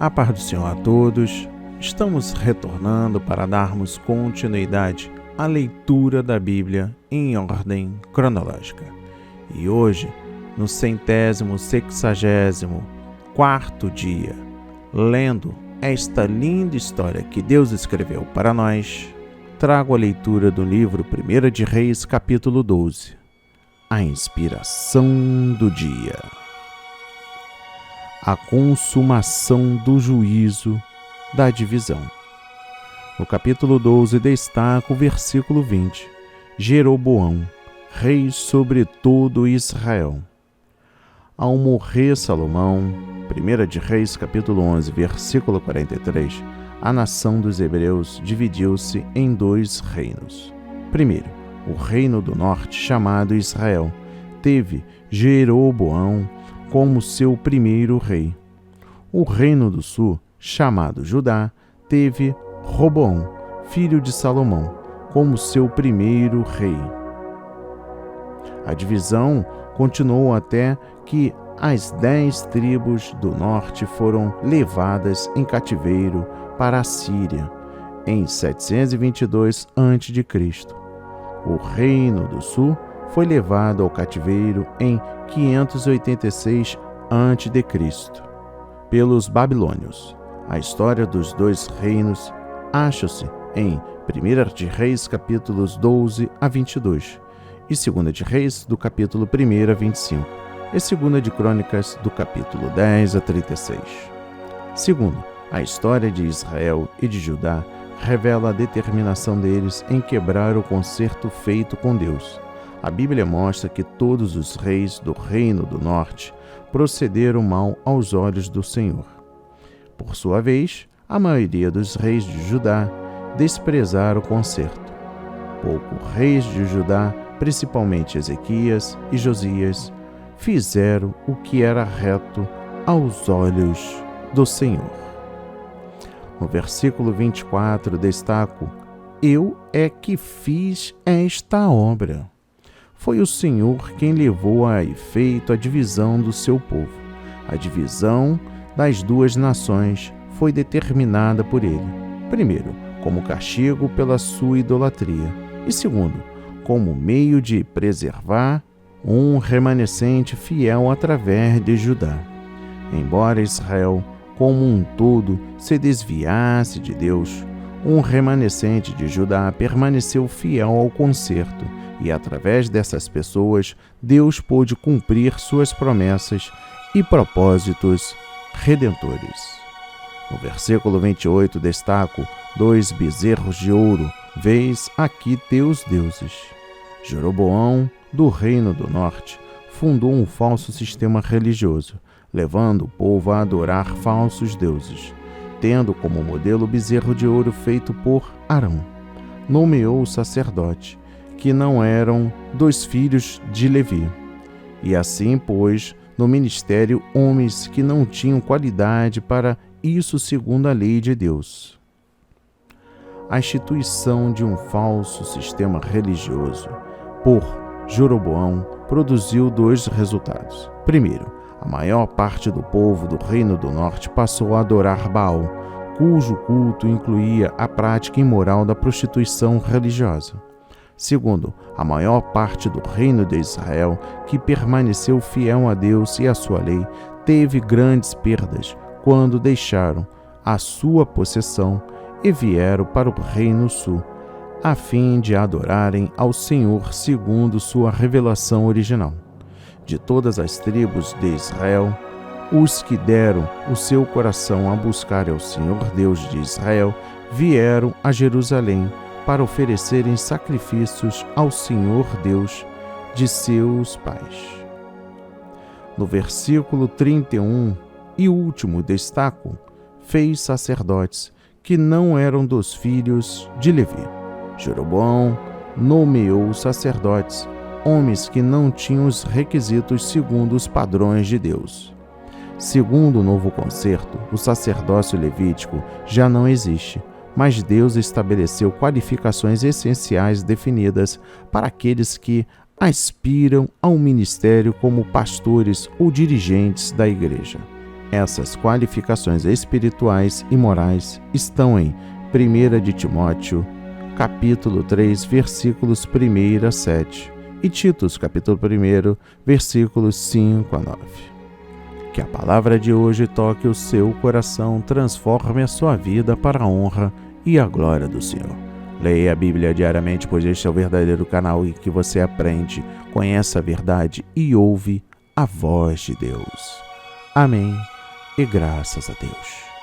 A paz do Senhor a todos. Estamos retornando para darmos continuidade à leitura da Bíblia em ordem cronológica. E hoje, no 164º dia, lendo esta linda história que Deus escreveu para nós, trago a leitura do livro 1 de Reis, capítulo 12, a inspiração do dia. A consumação do juízo da divisão. No capítulo 12 destaca o versículo 20. Jeroboão, rei sobre todo Israel. Ao morrer Salomão, 1 de Reis, capítulo 11, versículo 43, a nação dos hebreus dividiu-se em dois reinos. Primeiro, o reino do norte, chamado Israel, teve Jeroboão como seu primeiro rei. O reino do sul, chamado Judá, teve Roboão, filho de Salomão, como seu primeiro rei. A divisão continuou até que as 10 tribos do norte foram levadas em cativeiro para a Síria, em 722 a.C. O reino do sul foi levado ao cativeiro em 586 a.C. pelos babilônios. A história dos dois reinos acha-se em 1 de Reis, capítulos 12 a 22, e 2 de Reis, do capítulo 1 a 25, e 2 de Crônicas, do capítulo 10 a 36. Segundo, a história de Israel e de Judá revela a determinação deles em quebrar o concerto feito com Deus. A Bíblia mostra que todos os reis do Reino do Norte procederam mal aos olhos do Senhor. Por sua vez, a maioria dos reis de Judá desprezaram o concerto. Poucos reis de Judá, principalmente Ezequias e Josias, fizeram o que era reto aos olhos do Senhor. No versículo 24 destaco: Eu é que fiz esta obra. Foi o Senhor quem levou a efeito a divisão do seu povo. A divisão das duas nações foi determinada por ele. Primeiro, como castigo pela sua idolatria. E segundo, como meio de preservar um remanescente fiel através de Judá. Embora Israel, como um todo, se desviasse de Deus, um remanescente de Judá permaneceu fiel ao concerto, e através dessas pessoas, Deus pôde cumprir suas promessas e propósitos redentores. No versículo 28 destaco 2 bezerros de ouro, vês aqui teus deuses. Jeroboão, do reino do norte, fundou um falso sistema religioso, levando o povo a adorar falsos deuses. Tendo como modelo o bezerro de ouro feito por Arão, nomeou o sacerdote, que não eram dos filhos de Levi, e assim pôs no ministério homens que não tinham qualidade para isso segundo a lei de Deus. A instituição de um falso sistema religioso por Jeroboão produziu dois resultados. Primeiro, a maior parte do povo do Reino do Norte passou a adorar Baal, cujo culto incluía a prática imoral da prostituição religiosa. Segundo, a maior parte do reino de Israel, que permaneceu fiel a Deus e à sua lei, teve grandes perdas quando deixaram a sua possessão e vieram para o reino sul, a fim de adorarem ao Senhor segundo sua revelação original. De todas as tribos de Israel, os que deram o seu coração a buscar ao Senhor Deus de Israel vieram a Jerusalém para oferecerem sacrifícios ao Senhor Deus de seus pais. No versículo 31 e último destaco, fez sacerdotes que não eram dos filhos de Levi. Jeroboão nomeou sacerdotes, homens que não tinham os requisitos segundo os padrões de Deus. Segundo o novo concerto, o sacerdócio levítico já não existe, mas Deus estabeleceu qualificações essenciais definidas para aqueles que aspiram ao ministério como pastores ou dirigentes da igreja. Essas qualificações espirituais e morais estão em 1 de Timóteo, capítulo 3, versículos 1 a 7, e Titos, capítulo 1, versículos 5 a 9. Que a palavra de hoje toque o seu coração, transforme a sua vida para a honra e a glória do Senhor. Leia a Bíblia diariamente, pois este é o verdadeiro canal em que você aprende, conhece a verdade e ouve a voz de Deus. Amém e graças a Deus.